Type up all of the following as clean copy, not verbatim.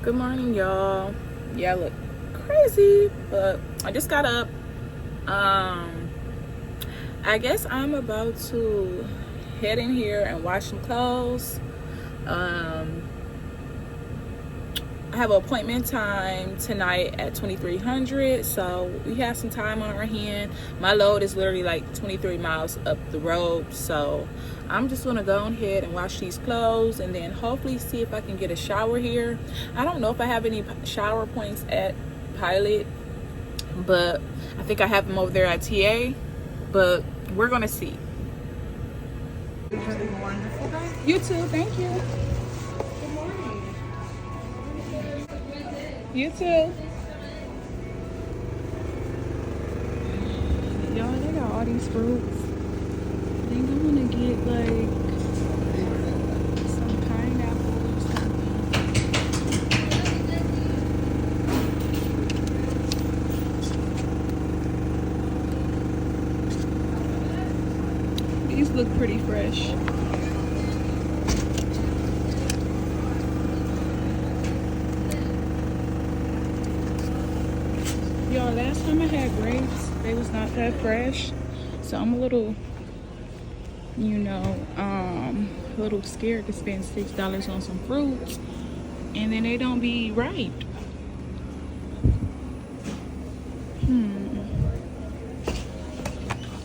Good morning, y'all. Yeah, I look crazy, but I just got up. I guess I'm about to head in here and wash some clothes. I have an appointment time tonight at 2300, so we have some time on our hand. My load is literally like 23 miles up the road, so I'm just gonna go ahead and wash these clothes and then hopefully see if I can get a shower here. I don't know if I have any shower points at Pilot, but I think I have them over there at TA, but we're gonna see. Really wonderful day. You too, thank you. Good morning. You too. Y'all, they got all these fruits. I think I'm gonna get like some pineapple or something. These look pretty fresh. Y'all, last time I had grapes, they was not that fresh. So I'm a little, a little scared to spend $6 on some fruits and then they don't be ripe. I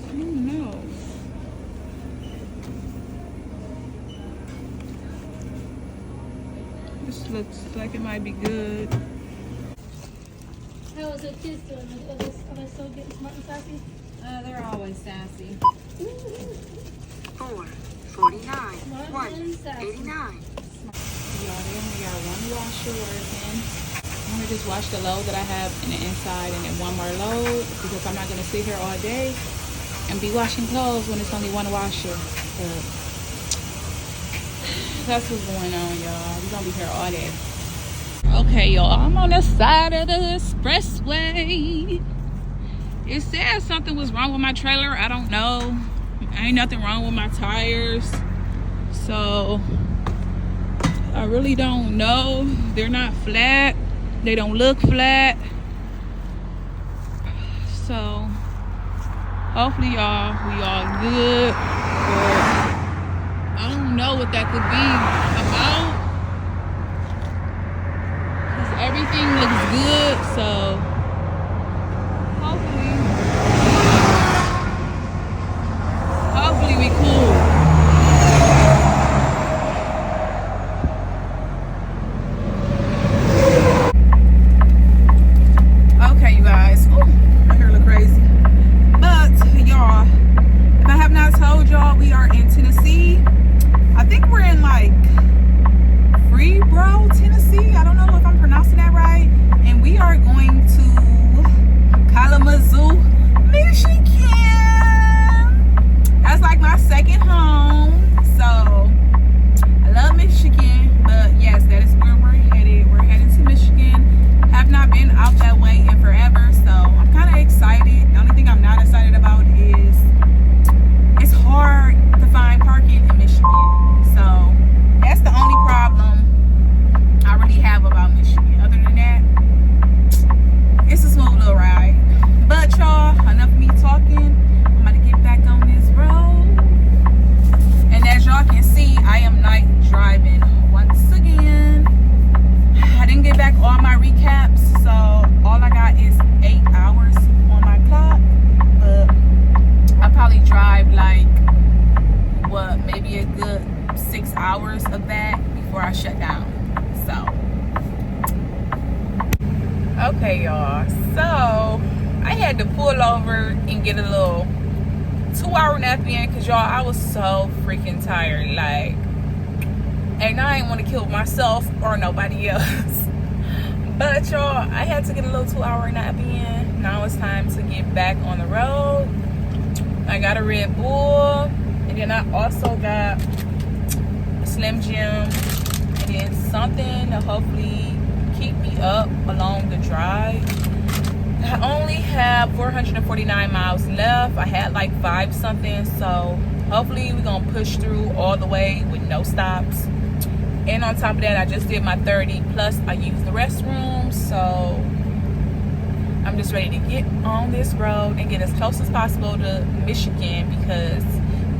don't know. This looks like it might be good. How is the kids doing? Are they still getting smart and sassy? They're always sassy. 449 189. Y'all, they only got one washer working. I'm gonna just wash the load that I have in the inside and then one more load because I'm not gonna sit here all day and be washing clothes when it's only one washer. But that's what's going on, y'all. We're gonna be here all day. Okay, y'all, I'm on the side of the expressway. It said something was wrong with my trailer. I don't know. Ain't nothing wrong with my tires. So I really don't know. They're not flat. They don't look flat. So hopefully we all good. But I don't know what that could be about. Cause everything looks good, so hopefully we cool. Okay, you guys. Oh, my hair look crazy. But y'all, if I have not told y'all, we are in Tennessee. I think we're in like Freeboro, Tennessee. I don't know if I'm pronouncing that right. And we are going to Kalamazoo, Michigan. That's like my second home. So I love Michigan. But yes, that is where we're headed. We're headed to Michigan. Have not been out that way in forever. So I'm kind of excited. The only thing I'm not excited about is it's hard to find parking in Michigan. So that's the only problem I really have about Michigan. Other than that, it's a smooth little ride. But y'all, enough of me talking. I'm about to get back on this road. And as y'all can see, I am night driving once again. I didn't get back all my recaps, so all I got is 8 hours on my clock. But I probably drive like, what, maybe a good 6 hours of that before I shut down. So okay, y'all, so I had to pull over and get a little 2-hour nap in because y'all, I was so freaking tired, like, and I didn't want to kill myself or nobody else. But y'all, I had to get a little 2-hour nap in. Now it's time to get back on the road. I got a Red Bull, and then I also got a Slim Jim, and then something to hopefully keep me up along the drive. I only have 449 miles left. I had like 5 something, so hopefully we're gonna push through all the way with no stops. And on top of that, I just did my 30 plus I used the restroom. So I'm just ready to get on this road and get as close as possible to Michigan, because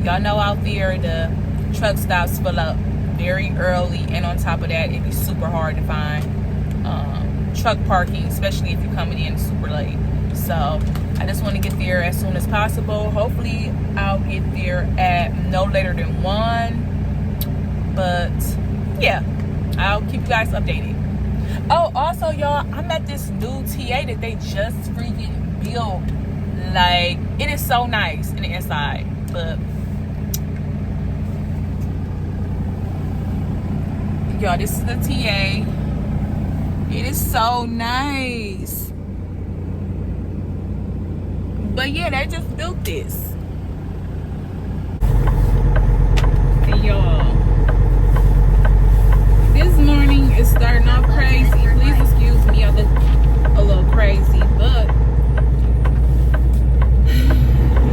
y'all know out there the truck stops fill up very early, and on top of that it'd be super hard to find truck parking, especially if you're coming in super late. So I just want to get there as soon as possible. Hopefully I'll get there at no later than 1, but yeah, I'll keep you guys updated. Oh, also y'all, I'm at this new TA that they just freaking built. Like, it is so nice in the inside, but y'all, this is the TA. It is so nice. But yeah, they just built this. And y'all, this morning is starting off crazy. Please excuse me, I look a little crazy, but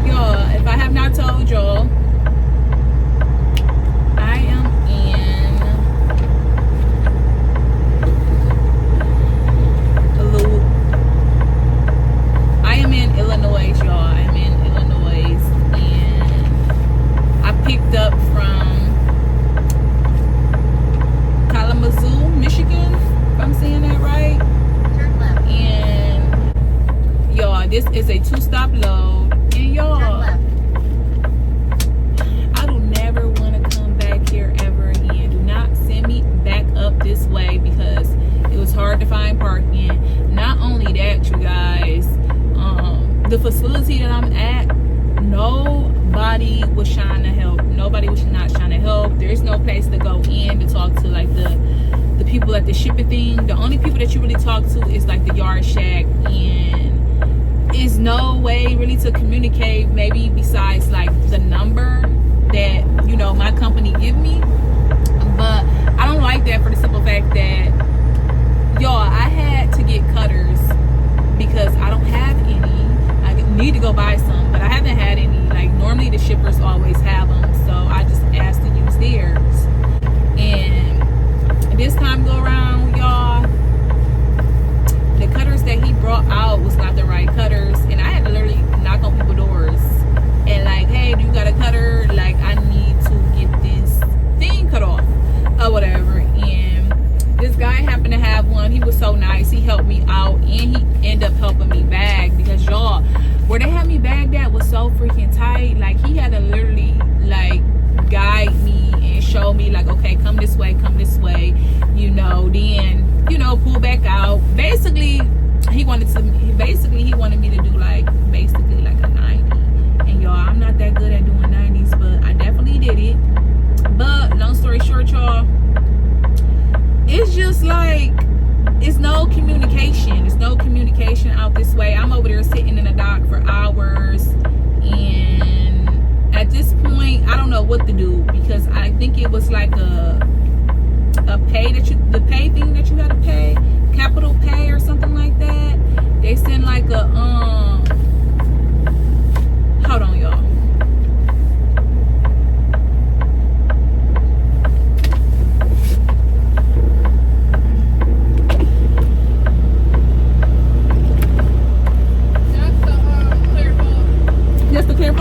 y'all, if I have not told y'all, I am in Illinois, y'all. I'm in Illinois, and I picked up from Kalamazoo, Michigan, if I'm saying that right. Turn left. And y'all, this is a 2-stop load, and y'all, Turn left. I don't never want to come back here ever again. Do not send me back up this way, because it was hard to find parking. Not only that, you guys, the facility that I'm at, nobody was trying to help. Nobody was not trying to help. There's no place to go in to talk to like the people at the shipping thing. The only people that you really talk to is like the yard shack, and is no way really to communicate, maybe besides like the number that, you know, my company give me. But I don't like that, for the simple fact that, y'all, I had to get cutters because I don't have any. I need to go buy some, but I haven't had any. Like, normally the shippers always have them, so I just asked to use theirs. And this time go around, y'all, the cutters that he brought out was not the right cutters, and I had to literally knock on people's doors and like, hey, do you got a cutter? Like, I need to get this thing cut off or whatever. And this guy happened to have one. He was so nice. He helped me out, and he ended up helping me bag, because y'all, where they had me bagged at was so freaking tight. Like, he had to literally like guide me and show me like, okay, come this way, you know, then, you know, pull back out. Basically he wanted me to do like basically like a 90. And y'all, I'm not that good at doing 90s, but I definitely did it. But long story short, y'all, it's just like, it's no communication. There's no communication out this way. I'm over there sitting in the dock for hours, and at this point I don't know what to do, because I think it was like the pay thing that you had to pay, capital pay or something like that. They send like a hold on, y'all.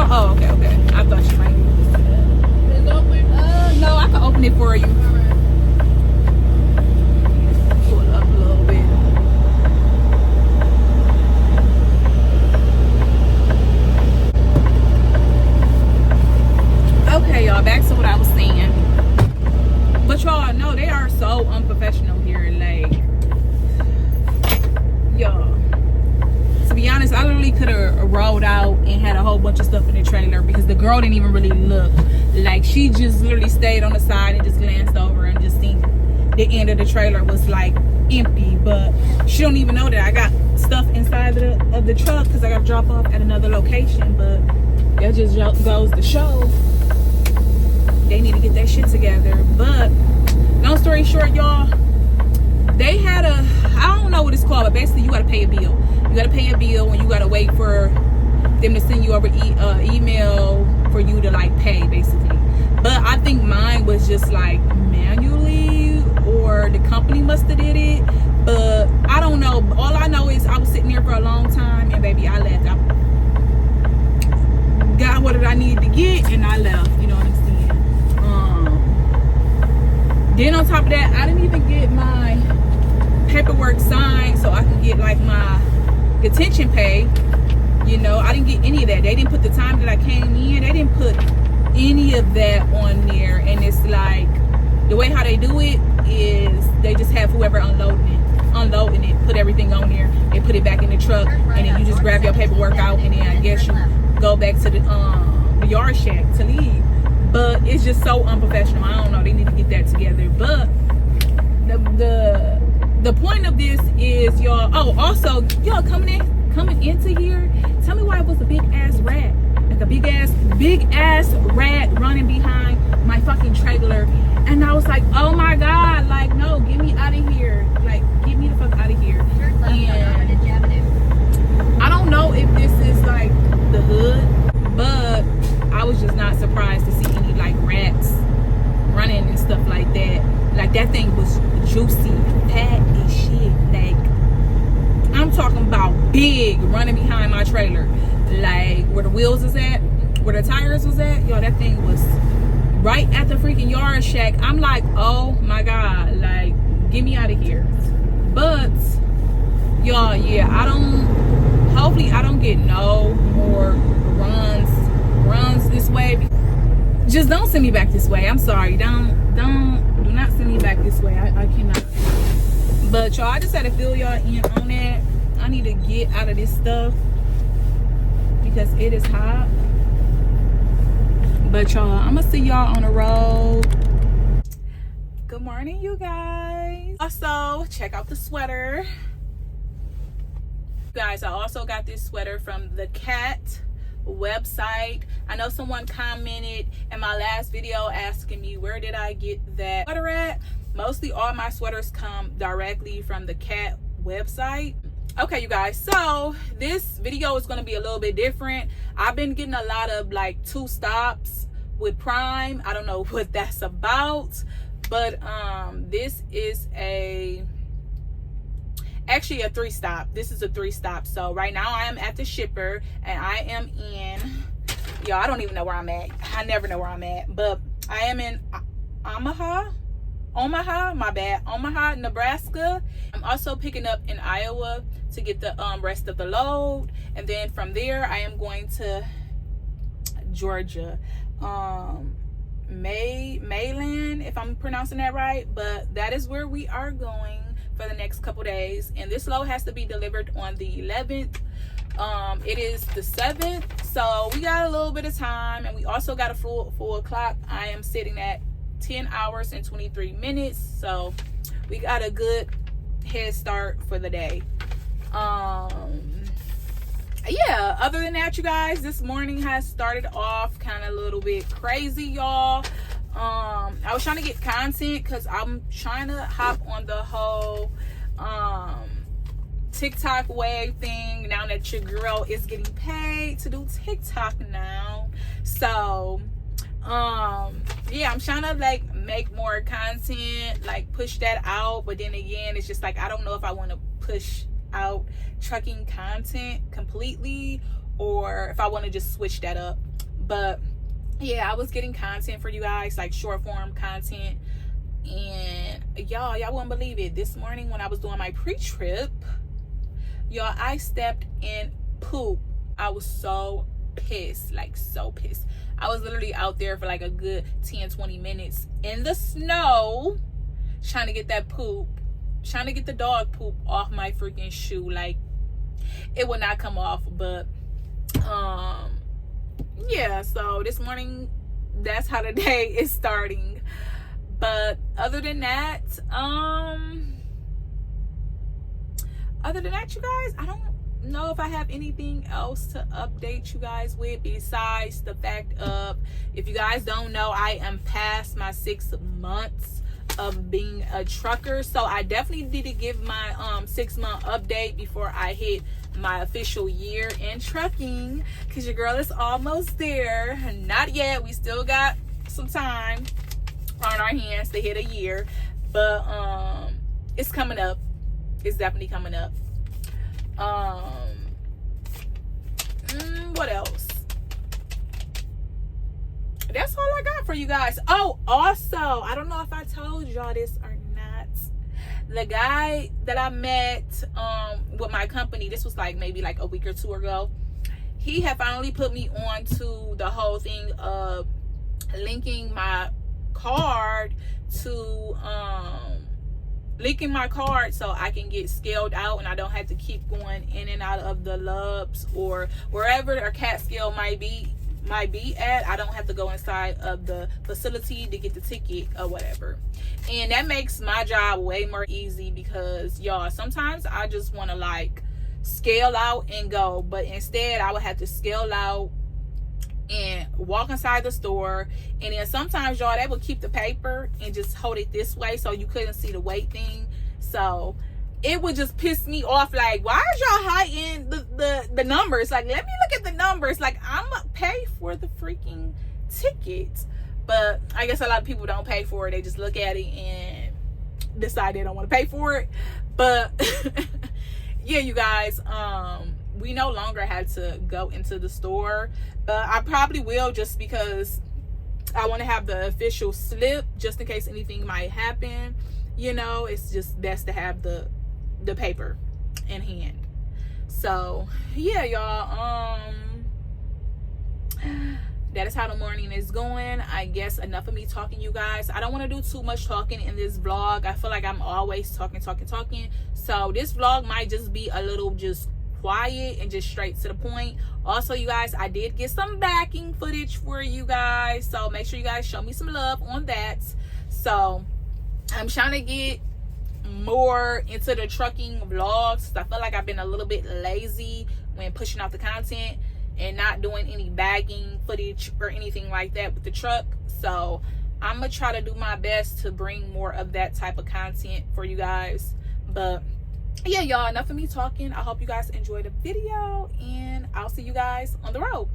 Oh, okay. I thought you might. No, I can open it for you. Pull it up a little bit. Okay, y'all, back to what I was saying. But y'all know they are so unprofessional here. Like, y'all, to be honest, I literally could have rolled out and had a whole bunch of stuff in the trailer, because the girl didn't even really look. Like, she just literally stayed on the side and just glanced over and just seen the end of the trailer was like empty. But she don't even know that I got stuff inside of the truck, because I got to drop off at another location. But that just goes to show they need to get that shit together. But long story short, y'all, they had a, I don't know what it's called, but basically you got to pay a bill. You got to pay a bill, and you got to wait for them to send you over email for you to like pay, basically. But I think mine was just like manually or the company must have did it, but I don't know. All I know is I was sitting there for a long time, and baby, I left. I got what I needed to get, and I left. You know what I'm saying? Then on top of that, I didn't even get my paperwork signed so I can get like my detention pay. You know, I didn't get any of that. They didn't put the time that I came in. They didn't put any of that on there. And it's like, the way how they do it is they just have whoever unloading it, put everything on there. They put it back in the truck, and then you just grab your paperwork out, and then I guess you go back to the yard shack to leave. But it's just so unprofessional. I don't know. They need to get that together. But the point of this is, y'all. Oh, also, y'all coming into here. Tell me why it was a big ass rat, like a big ass rat running behind my fucking trailer, and I was like, oh my god, like no, get me out of here, like get me the fuck out of here. And I don't know if this is like the hood, but I was just not surprised to see any like rats running and stuff like that. Like that thing was juicy, fat as shit. Like I'm talking about big, running behind my trailer, like where the wheels is at, where the tires was at. Yo, that thing was right at the freaking yard shack. I'm like, oh my god, like get me out of here. But y'all, yeah, hopefully I don't get no more runs this way. Just don't send me back this way. I'm sorry. Do not send me back this way. I cannot. But y'all, I just had to fill y'all in on that. I need to get out of this stuff because it is hot. But y'all, I'm gonna see y'all on the road. Good morning, you guys. Also, check out the sweater. Guys, I also got this sweater from the Cat website. I know someone commented in my last video asking me where did I get that sweater at. Mostly all my sweaters come directly from the Cat website. Okay, you guys, so this video is going to be a little bit different. I've been getting a lot of like 2 stops with Prime. I don't know what that's about, but this is actually a 3-stop. This is a 3-stop. So right now I am at the shipper, and I am in, y'all, I don't even know where I'm at. I never know where I'm at, but I am in Omaha, Nebraska. I'm also picking up in Iowa to get the rest of the load, and then from there I am going to Georgia, Mayland, if I'm pronouncing that right, but that is where we are going for the next couple days. And this load has to be delivered on the 11th. It is the 7th, so we got a little bit of time, and we also got a full clock. I am sitting at 10 hours and 23 minutes, so we got a good head start for the day. Yeah, other than that, you guys, this morning has started off kind of a little bit crazy, y'all. I was trying to get content because I'm trying to hop on the whole TikTok wave thing now that your girl is getting paid to do TikTok now. So yeah, I'm trying to like make more content, like push that out, but then again, it's just like I don't know if I want to push out trucking content completely or if I want to just switch that up. But yeah, I was getting content for you guys, like short form content, and y'all wouldn't believe it. This morning when I was doing my pre-trip, y'all, I stepped in poop. I was so pissed, like so pissed. I was literally out there for like a good 10-20 minutes in the snow trying to get that poop, trying to get the dog poop off my freaking shoe. Like it would not come off. But yeah, so this morning that's how the day is starting. But other than that, you guys, I don't know if I have anything else to update you guys with besides the fact of, if you guys don't know, I am past my 6 months of being a trucker, so I definitely need to give my 6-month update before I hit my official year in trucking, because your girl is almost there. Not yet, we still got some time on our hands to hit a year, But it's coming up. It's definitely coming up. What else? That's all I got for you guys. Oh, also, I don't know if I told y'all this or not. The guy that I met with my company, this was like maybe like a week or two ago, he had finally put me on to the whole thing of linking my card to linking my card so I can get scaled out and I don't have to keep going in and out of the Lubs or wherever a CAT scale might be at. I don't have to go inside of the facility to get the ticket or whatever. And that makes my job way more easy because y'all, sometimes I just want to like scale out and go, but instead I would have to scale out and walk inside the store, and then sometimes y'all, they would keep the paper and just hold it this way so you couldn't see the weight thing. So it would just piss me off, like, why is y'all hiding the numbers? Like, let me look at the numbers. Like, I'm gonna pay for the freaking tickets. But I guess a lot of people don't pay for it. They just look at it and decide they don't want to pay for it. But yeah, you guys, we no longer had to go into the store, but I probably will, just because I want to have the official slip just in case anything might happen. You know, it's just best to have the paper in hand. So yeah, y'all, that is how the morning is going. I guess enough of me talking, you guys. I don't want to do too much talking in this vlog. I feel like I'm always talking. So this vlog might just be a little just quiet and just straight to the point. Also, you guys, I did get some backing footage for you guys, so make sure you guys show me some love on that. So I'm trying to get more into the trucking vlogs. I feel like I've been a little bit lazy when pushing out the content and not doing any bagging footage or anything like that with the truck. So I'm gonna try to do my best to bring more of that type of content for you guys. But yeah, y'all, enough of me talking. I hope you guys enjoyed the video, and I'll see you guys on the road.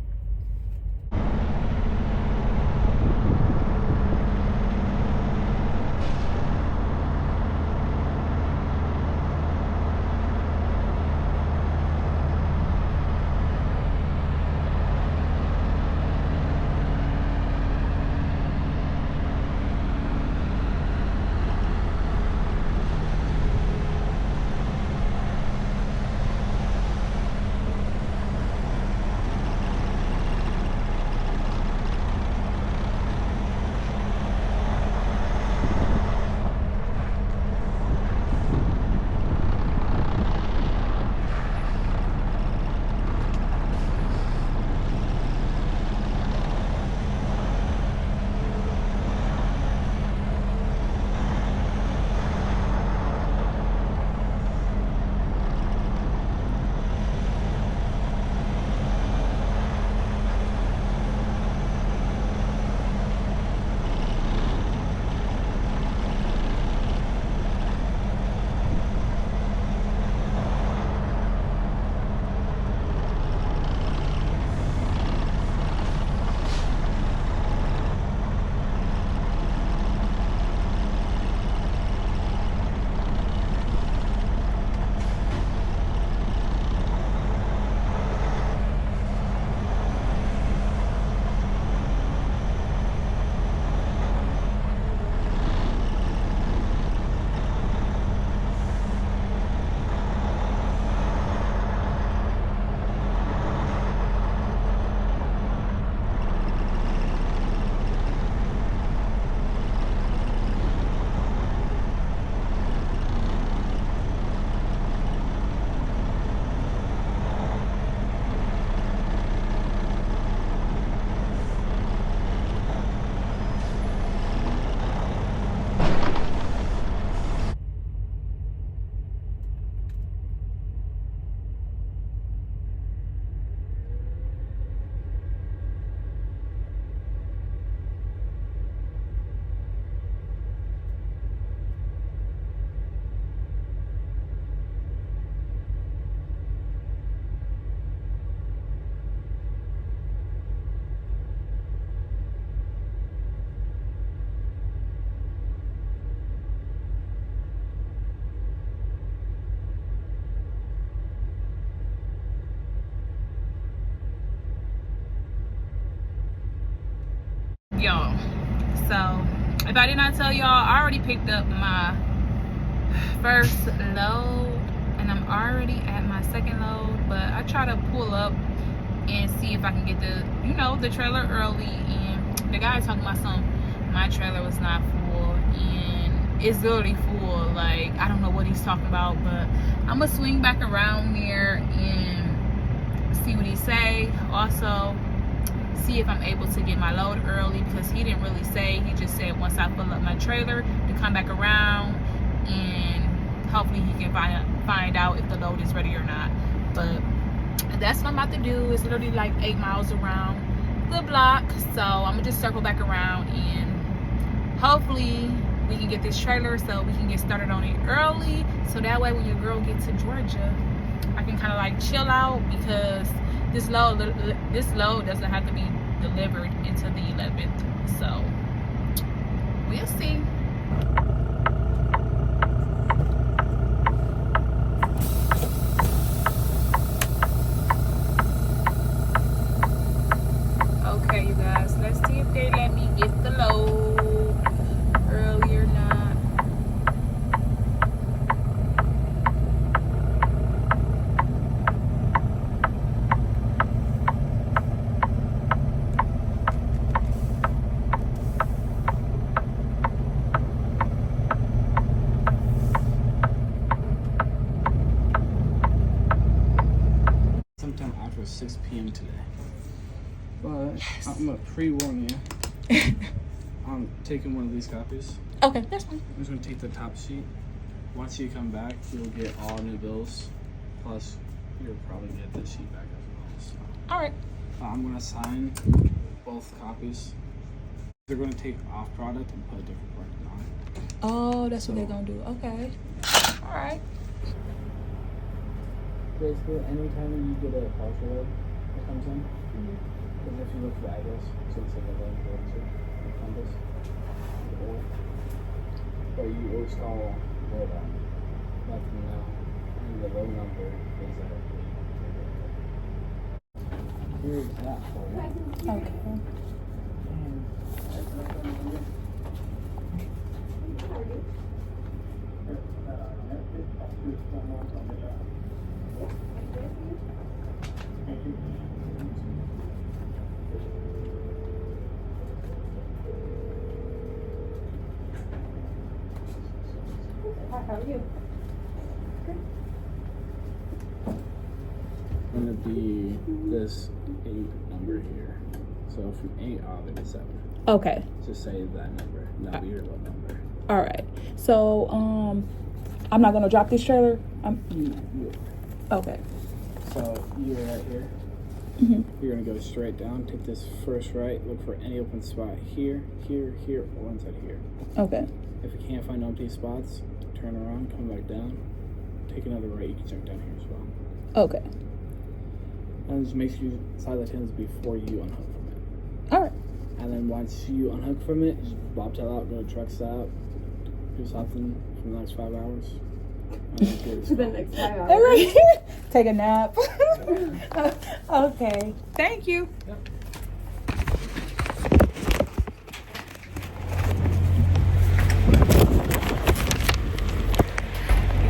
y'all. So if I did not tell y'all, I already picked up my first load and I'm already at my second load, but I try to pull up and see if I can get the, you know, the trailer early. And the guy talking about my trailer was not full, and it's literally full. Like, I don't know what he's talking about, but I'm gonna swing back around there and see what he say. Also see if I'm able to get my load early, because he didn't really say. He just said once I fill up my trailer to come back around, and hopefully he can find out if the load is ready or not. But that's what I'm about to do. It's literally like 8 miles around the block, so I'm gonna just circle back around and hopefully we can get this trailer so we can get started on it early, so that way when your girl gets to Georgia, I can kind of like chill out, because this load doesn't have to be delivered until the 11th. So we'll see. Okay, you guys, let's see if they let me get the load early or not. Sometime after 6 p.m. today. But yes. I'm gonna pre-warn you. I'm taking one of these copies. Okay, that's fine. I'm just gonna take the top sheet. Once you come back, you'll get all new bills. Plus, you'll probably get this sheet back as well. So. All right. I'm gonna sign both copies. They're gonna take off product and put a different product on it. Oh, that's what they're gonna do. Okay. All right. Basically, anytime you get a partial load that comes in, because if you look for the address, so it's like a load to the compass, but you always call load on, let them know, and the load number is that. Here's that for you. Okay. How are you? Gonna be this 8 number here. So from 8 all the way to 7. Okay. Just say that number. That'll be your load number. All right. So I'm not gonna drop this trailer. Okay. So you're right here. You're gonna go straight down. Take this first right. Look for any open spot here, here, here, or inside here. Okay. If you can't find empty spots, turn around, come back down. Take another right. You can check down here as well. Okay. And just make sure you slide the tins before you unhook from it. All right. And then once you unhook from it, just bobtail out, go to truck stop, do something for the next 5 hours. For the next 5 hours. All right. Take a nap. Okay. Thank you. Yep.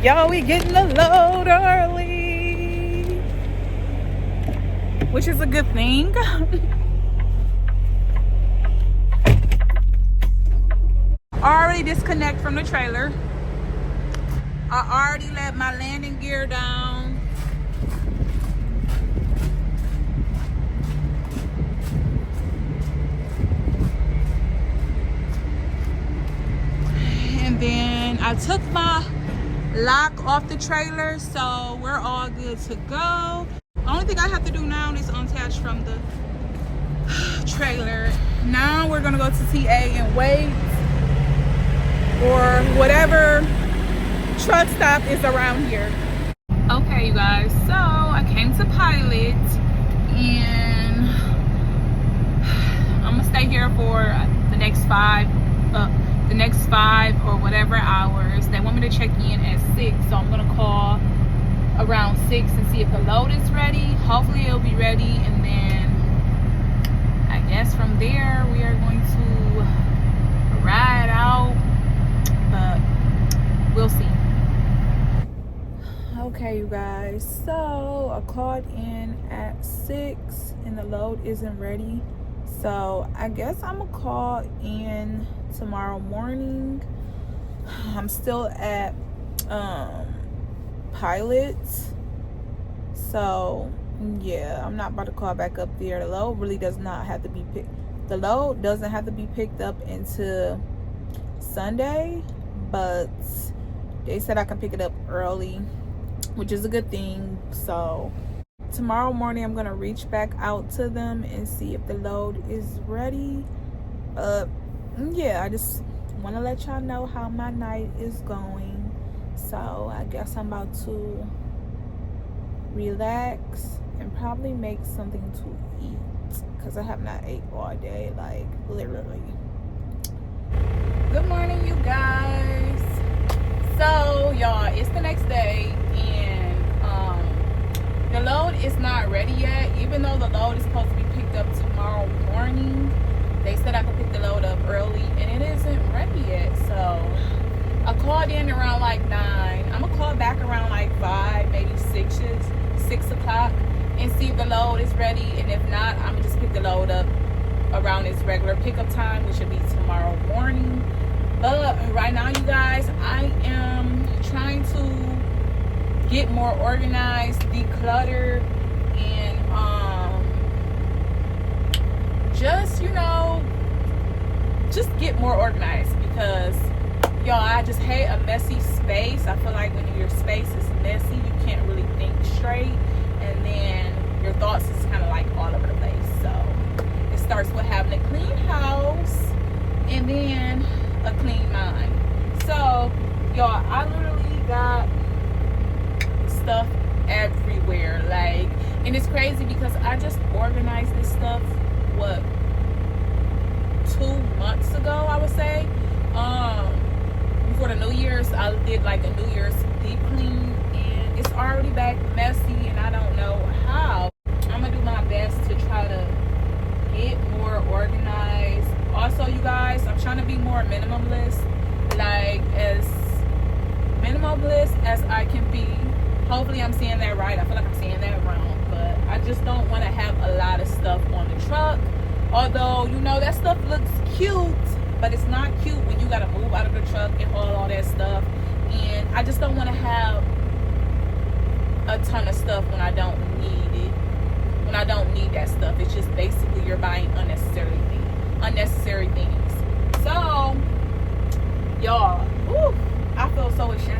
Yo, we getting the load early, which is a good thing. Already disconnect from the trailer. I already let my landing gear down. And then I took my lock off the trailer, so we're all good to go. The only thing I have to do now is unattach from the trailer. Now we're gonna go to TA and wait for whatever truck stop is around here. Okay, you guys, so I came to Pilot and I'm gonna stay here for the next five or whatever hours. They want me to check in at 6, so I'm gonna call around 6 and see if the load is ready. Hopefully it'll be ready, and then I yes, from there we are going to ride out, but we'll see. Okay, you guys, so I called in at 6 and the load isn't ready, so I guess I'm gonna call in tomorrow morning. I'm still at Pilots, so yeah, I'm not about to call back up there. The load really does not have to be the load doesn't have to be picked up into Sunday, but they said I can pick it up early, which is a good thing. So tomorrow morning I'm gonna reach back out to them and see if the load is ready. Yeah, I just want to let y'all know how my night is going. So I guess I'm about to relax and probably make something to eat because I have not ate all day, like literally. Good morning, you guys. So y'all, it's the next day and the load is not ready yet, even though the load is supposed to be picked up tomorrow morning. They said I could pick the load up early and it isn't ready yet. So I called in around like 9. I'm gonna call back around like 5, maybe 6 o'clock and see if the load is ready, and if not, I'm gonna just pick the load up around its regular pickup time, which will be tomorrow morning. But right now, you guys, I am trying to get more organized, declutter, and just, you know, just get more organized, because y'all, I just hate a messy space. I feel like when your space is messy, you can't really think straight, and then your thoughts is kind of like all over the place. So it starts with having a clean house and then a clean mind. So y'all, I literally got stuff everywhere, like, and it's crazy because I just organized this stuff, what, 2 months ago, I would say. Before the New Year's, I did like a New Year's deep clean, and it's already back messy, and I don't know how. I'm gonna do my best to try to get more organized. Also, you guys, I'm trying to be more minimalist, like as minimalist as I can be. Hopefully I'm saying that right. I feel like I'm saying that wrong, but I just don't want to have a lot of stuff on the truck. Although, you know, that stuff looks cute, but it's not cute when you gotta move out of the truck and haul all that stuff. And I just don't want to have a ton of stuff when I don't need it, when I don't need that stuff. It's just basically you're buying unnecessary things. So y'all, I feel so ashamed.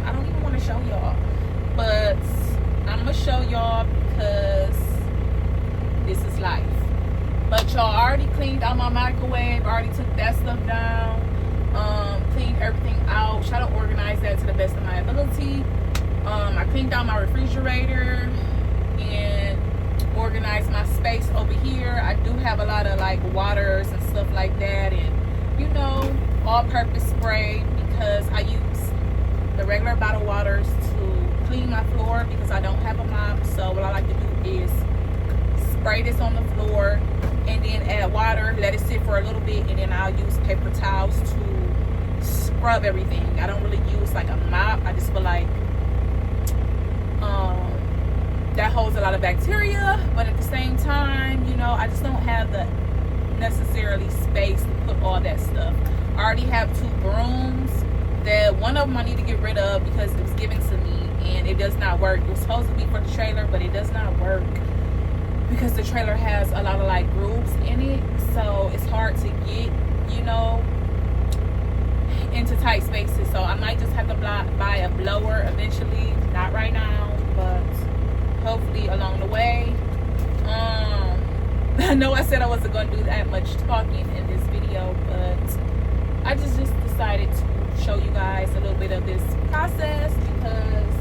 I don't even want to show y'all, but I'm gonna show y'all because this is life. But y'all, already cleaned out my microwave, already took that stuff down, cleaned everything out, try to organize that to the best of my ability. I cleaned out my refrigerator and organized my space over here. I do have a lot of like waters and stuff like that, and you know, all-purpose spray, because I use the regular bottled waters to clean my floor because I don't have a mop. So what I like to do is spray this on the floor and then add water, let it sit for a little bit, and then I'll use paper towels to scrub everything. I don't really use like a mop. I just feel like that holds a lot of bacteria, but at the same time, you know, I just don't have the necessarily space to put all that stuff. I already have 2 brooms that one of them I need to get rid of because it was given to me and it does not work. It was supposed to be for the trailer, but it does not work because the trailer has a lot of like grooves in it, so it's hard to get, you know, into tight spaces. So I might just have to buy a blower eventually, not right now, but hopefully along the way. I know I said I wasn't going to do that much talking in this video, but I just decided to show you guys a little bit of this process because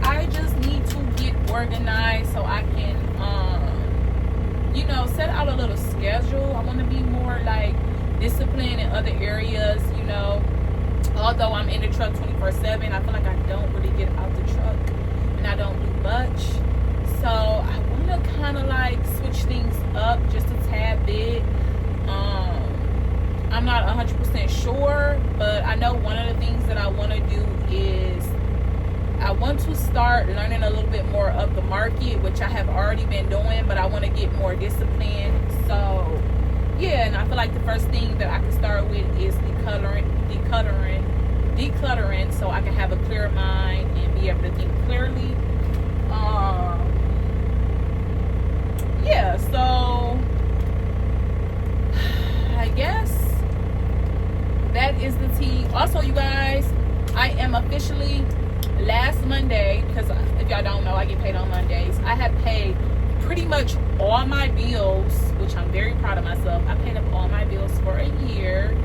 I just need to get organized so I can you know, set out a little schedule. I want to be more like disciplined in other areas, you know. Although I'm in the truck 24/7, I feel like I don't really get out the truck and I don't do much. So I want to kind of like switch things up just a tad start learning a little bit more of the market, which I have already been doing, but I want to get more disciplined. So yeah, and I feel like the first thing that I can start with is decluttering, so I can have a clear mind and be able to think clearly. Yeah, so I guess that is the tea. Also, you guys, I am officially, last Monday, because if y'all don't know, I get paid on Mondays. I have paid pretty much all my bills, which I'm very proud of myself. I paid up all my bills for a year.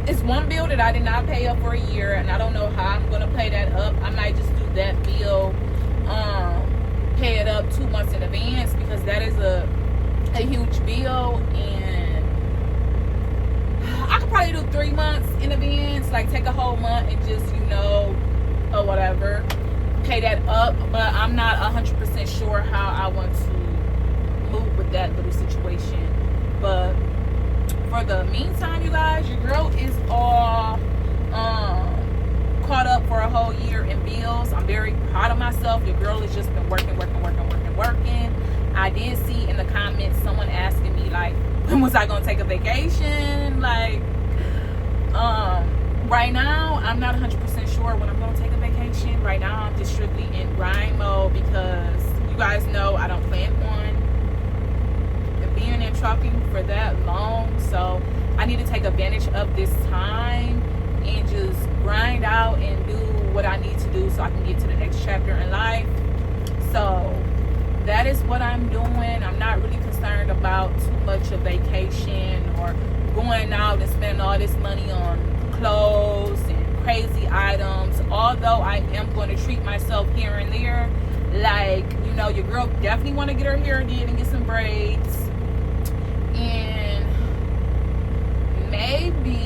It's one bill that I did not pay up for a year, and I don't know how I'm gonna pay that up. I might just do that bill, pay it up 2 months in advance, because that is a huge bill, and I could probably do 3 months in advance, like take a whole month and just, you know, or whatever, pay that up. But I'm not 100% sure how I want to move with that little situation. But for the meantime, you guys, your girl is all caught up for a whole year in bills. I'm very proud of myself. Your girl has just been working. I did see in the comments someone asking me, like, when was I gonna take a vacation? Like, right now I'm not 100% sure when I'm gonna take a vacation. Right now I'm just strictly in grind mode, because you guys know I don't plan on being in trucking for that long. So I need to take advantage of this time and just grind out and do what I need to do so I can get to the next chapter in life. So that is what I'm doing. I'm not really concerned about too much of vacation or going out and spending all this money on clothes and crazy items, although I am going to treat myself here and there. Like, you know, your girl definitely want to get her hair did and get some braids, and maybe,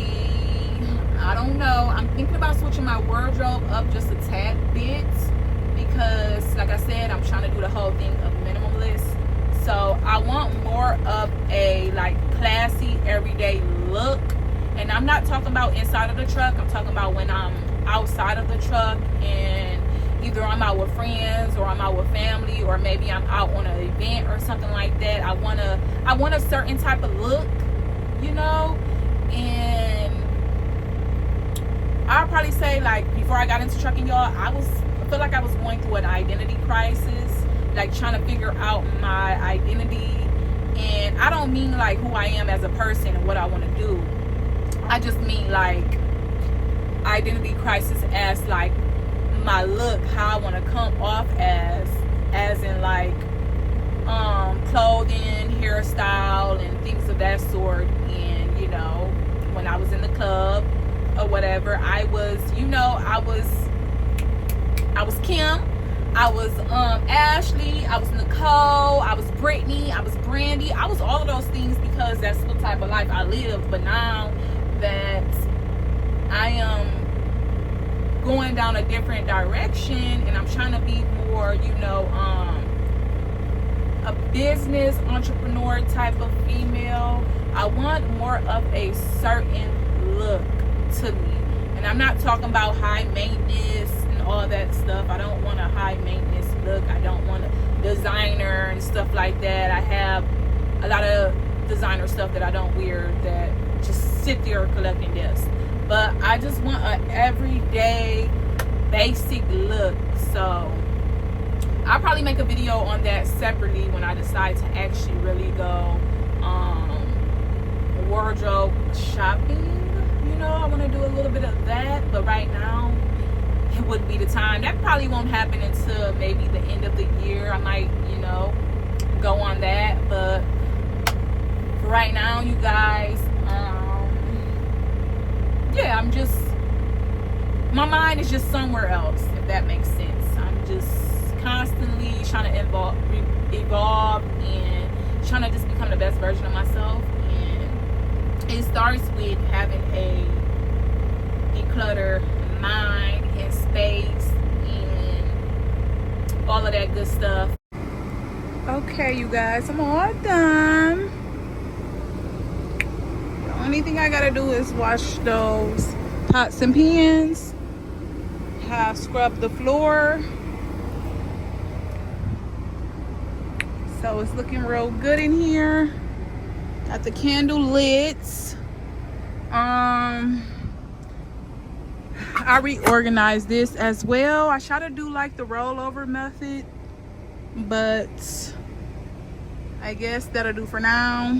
I don't know, I'm thinking about switching my wardrobe up just a tad bit, because like I said, I'm trying to do the whole thing of minimalist. So I want more of a like classy everyday look, and I'm not talking about inside of the truck. I'm talking about when I'm outside of the truck, and either I'm out with friends or I'm out with family, or maybe I'm out on an event or something like that. I want a certain type of look, you know. And I'll probably say, like, before I got into trucking, y'all, I feel like I was going through an identity crisis, like trying to figure out my identity. And I don't mean like who I am as a person and what I want to do. I just mean like identity crisis as like my look, how I want to come off as in like clothing, hairstyle, and things of that sort. And you know, when I was in the club or whatever, I was, you know, I was Kim, I was Ashley, I was Nicole, I was Brittany, I was Brandy, I was all of those things, because that's the type of life I live. But now that I am going down a different direction and I'm trying to be more, you know, a business entrepreneur type of female, I want more of a certain look to me. And I'm not talking about high maintenance and all that stuff. I don't want a high maintenance look. I don't want a designer and stuff like that. I have a lot of designer stuff that I don't wear that just sit there collecting dust. But I just want an everyday basic look. So I'll probably make a video on that separately when I decide to actually really go wardrobe shopping. You know, I want to do a little bit of that, but right now it wouldn't be the time. That probably won't happen until maybe the end of the year. I might, you know, go on that. But for right now, you guys, yeah, I'm just, my mind is just somewhere else, if that makes sense. I'm just constantly trying to evolve and trying to just become the best version of myself. And it starts with having a decluttered mind and space and all of that good stuff. Okay, you guys, I'm all done. The only thing I gotta do is wash those pots and pans. have scrubbed the floor. So it's looking real good in here. Got the candle lit. I reorganized this as well. I try to do like the rollover method, but I guess that'll do for now.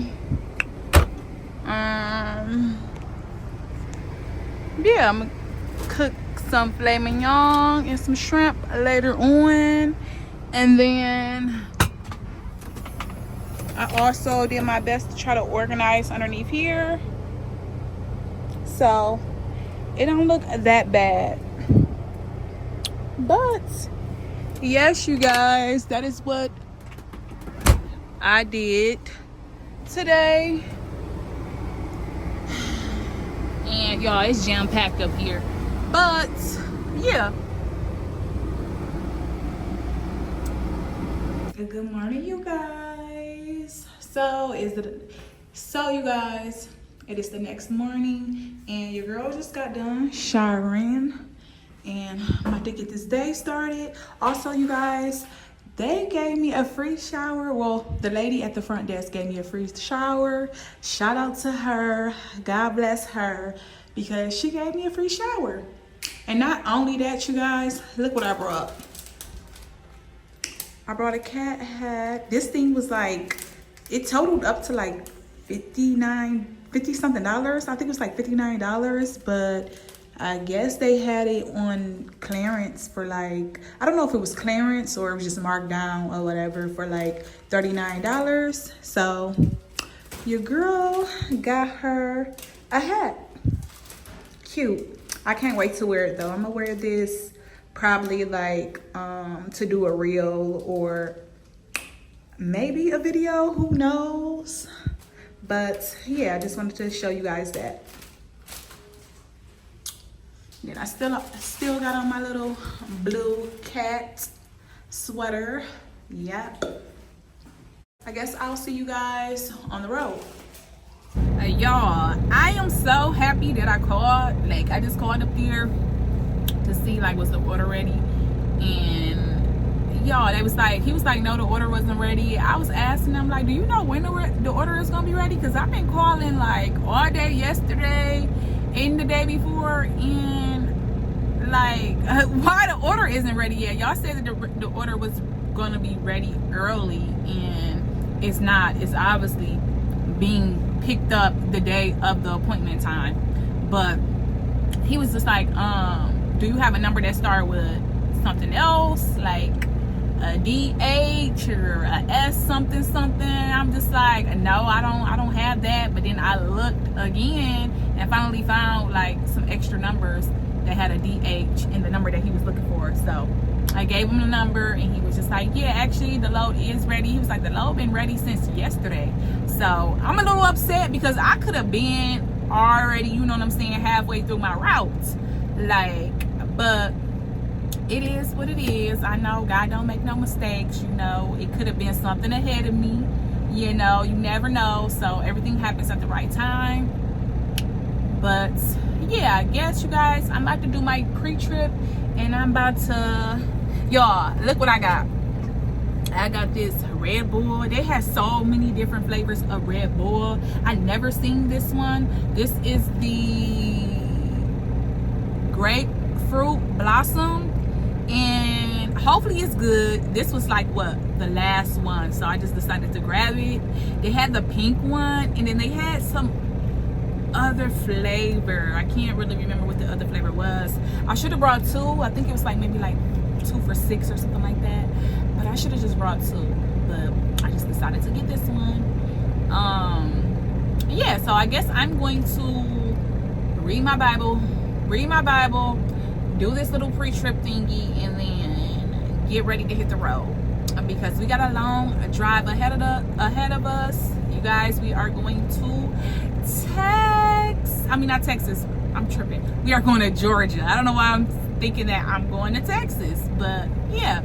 Yeah, I'm gonna cook some filet mignon and some shrimp later on. And then I also did my best to try to organize underneath here, so it don't look that bad. But yes, you guys, that is what I did today. And y'all, it's jam-packed up here, but yeah. Good morning, you guys. So you guys, it is the next morning and your girl just got done showering and I'm about to get this day started. Also, you guys, they gave me a free shower. Well, the lady at the front desk gave me a free shower. Shout out to her. God bless her, because she gave me a free shower. And not only that, you guys, look what I brought. I brought a cat hat. This thing was like, it totaled up to like $50 something. I think it was like $59, but I guess they had it on clearance for like, I don't know if it was clearance or it was just marked down or whatever, for like $39. So your girl got her a hat. Cute. I can't wait to wear it though. I'm gonna wear this probably like to do a reel or maybe a video, who knows. But yeah, I just wanted to show you guys that. Then I still got on my little blue cat sweater. Yep. I guess I'll see you guys on the road. Y'all, I am so happy that I called. Like, I just called up there to see like, was the order ready? And y'all, he was like, no, the order wasn't ready. I was asking them like, do you know when the order is gonna be ready? Because I've been calling like all day yesterday and the day before, and like why the order isn't ready yet? Y'all said that the order was gonna be ready early, and it's not. It's obviously being picked up the day of the appointment time. But he was just like, do you have a number that started with something else, like a DH or a S something something? I'm just like, no, I don't have that. But then I looked again and finally found like some extra numbers that had a DH in the number that he was looking for. So I gave him the number and he was just like, yeah, actually the load is ready. He was like, the load been ready since yesterday. So I'm a little upset because I could have been already, you know what I'm saying, halfway through my route. Like, but it is what it is. I know God don't make no mistakes. You know, it could have been something ahead of me. You know, you never know. So everything happens at the right time. But yeah, I guess you guys, I'm about to do my pre-trip and I'm about to, y'all, look what I got. I got this Red Bull. They have so many different flavors of Red Bull. I never seen this one. This is the grapefruit blossom, and hopefully it's good. This was like what, the last one, so I just decided to grab it. They had the pink one, and then they had some other flavor. I can't really remember what the other flavor was. I should have brought two. I think it was like maybe like 2 for $6 or something like that, but I should have just brought 2, but I just decided to get this one. Yeah, so I guess I'm going to read my Bible, do this little pre-trip thingy, and then get ready to hit the road, because we got a long drive ahead of us. You guys, we are going to not Texas, I'm tripping. We are going to Georgia. I don't know why I'm thinking that I'm going to Texas, but yeah.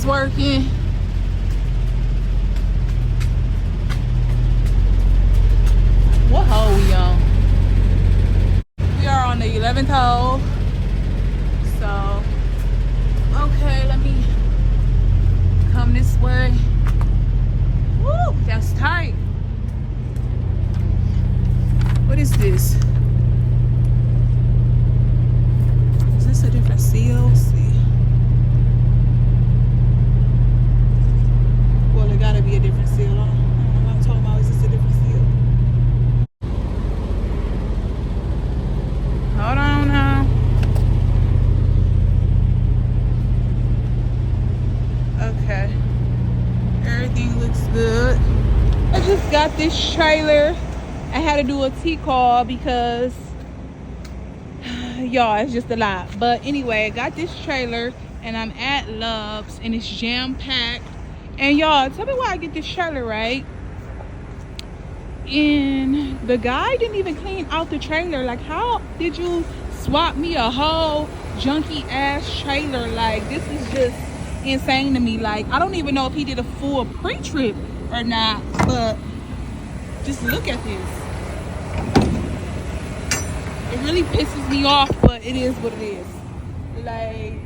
is working. What hole we on? We are on the 11th hole. So, okay, let me come this way. Woo, that's tight. What is this? Is this a different seal? Let's see. Well, it gotta be a different seal. I don't know what I'm talking about. Is this a different seal? Hold on now. Okay. Everything looks good. I just got this trailer. I had to do a T-call because y'all, it's just a lot. But anyway, I got this trailer and I'm at Love's and it's jam-packed. And y'all, tell me why I get this trailer, right? And the guy didn't even clean out the trailer. Like, how did you swap me a whole junky ass trailer? Like, this is just insane to me. Like, I don't even know if he did a full pre-trip or not, but just look at this. It really pisses me off, but it is what it is. Like,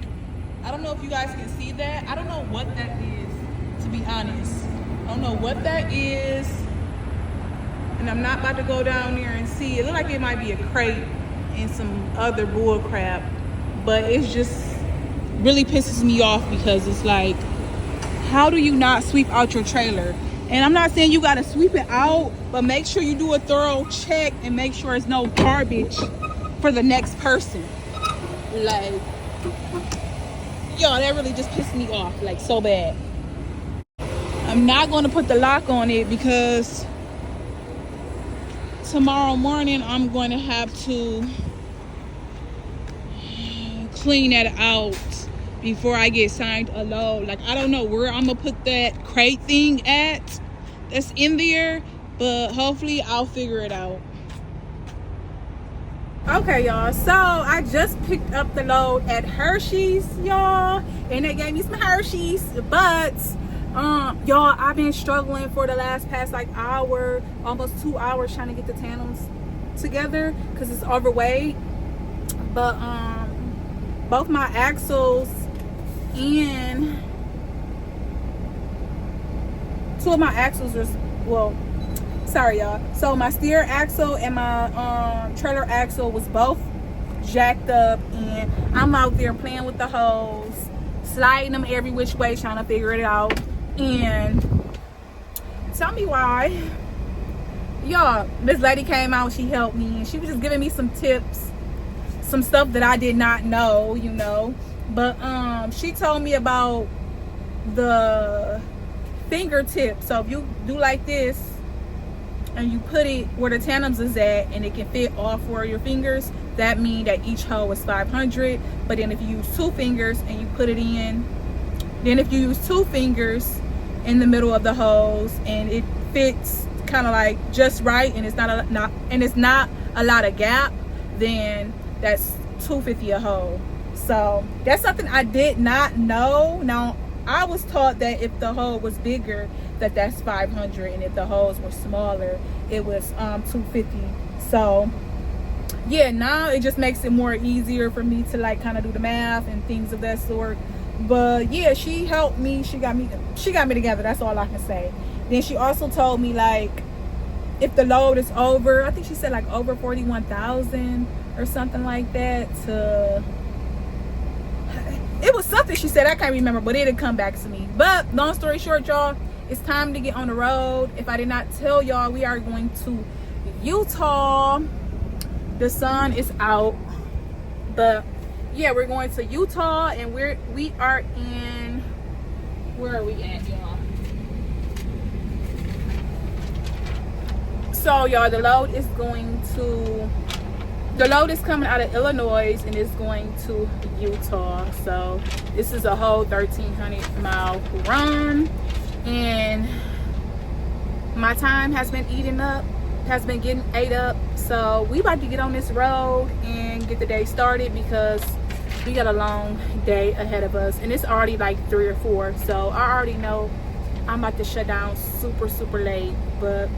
I don't know if you guys can see that. I don't know what that is, to be honest. I don't know what that is. And I'm not about to go down there and see. It looks like it might be a crate and some other bull crap. But it's just really pisses me off because it's like, how do you not sweep out your trailer? And I'm not saying you gotta sweep it out, but make sure you do a thorough check and make sure it's no garbage for the next person. Like, yo, that really just pissed me off, like, so bad. I'm not gonna put the lock on it because tomorrow morning I'm going to have to clean that out before I get signed a load. Like, I don't know where I'm gonna put that crate thing at that's in there, but hopefully I'll figure it out. Okay, y'all, so I just picked up the load at Hershey's, y'all, and they gave me some Hershey's, but y'all, I've been struggling for the past like hour, almost 2 hours, trying to get the tandems together because it's overweight. But both my axles and two of my axles was, well, sorry y'all, so my steer axle and my trailer axle was both jacked up, and I'm out there playing with the hose, sliding them every which way, trying to figure it out. And tell me why, y'all, this lady came out, she helped me, and she was just giving me some tips, some stuff that I did not know, you know. But she told me about the fingertip. So if you do like this and you put it where the tandems is at and it can fit all four of your fingers, that means that each hole is 500. But then if you use two fingers and you put it in, then if you use two fingers in the middle of the hose and it fits kind of like just right, and it's not a lot of gap, then that's $250 a hole. So that's something I did not know. Now, I was taught that if the hole was bigger, that's 500, and if the holes were smaller, it was $250. So yeah, now it just makes it more easier for me to like kind of do the math and things of that sort. But yeah, she helped me. She got me together. That's all I can say. Then she also told me, like, if the load is over, I think she said like over 41,000 or something like that, to, it was something she said, I can't remember, but it'll come back to me. But long story short, y'all, it's time to get on the road. If I did not tell y'all, we are going to Utah. The sun is out, but yeah, we're going to Utah, and we are in, where are we at, y'all? So y'all, the load is coming out of Illinois and it's going to Utah. So this is a whole 1,300-mile run, and my time has been getting ate up. So we about to get on this road and get the day started, because We got a long day ahead of us, and it's already like 3 or 4, so I already know I'm about to shut down super late, but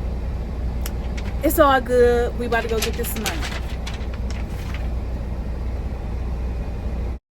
it's all good. We about to go get this money.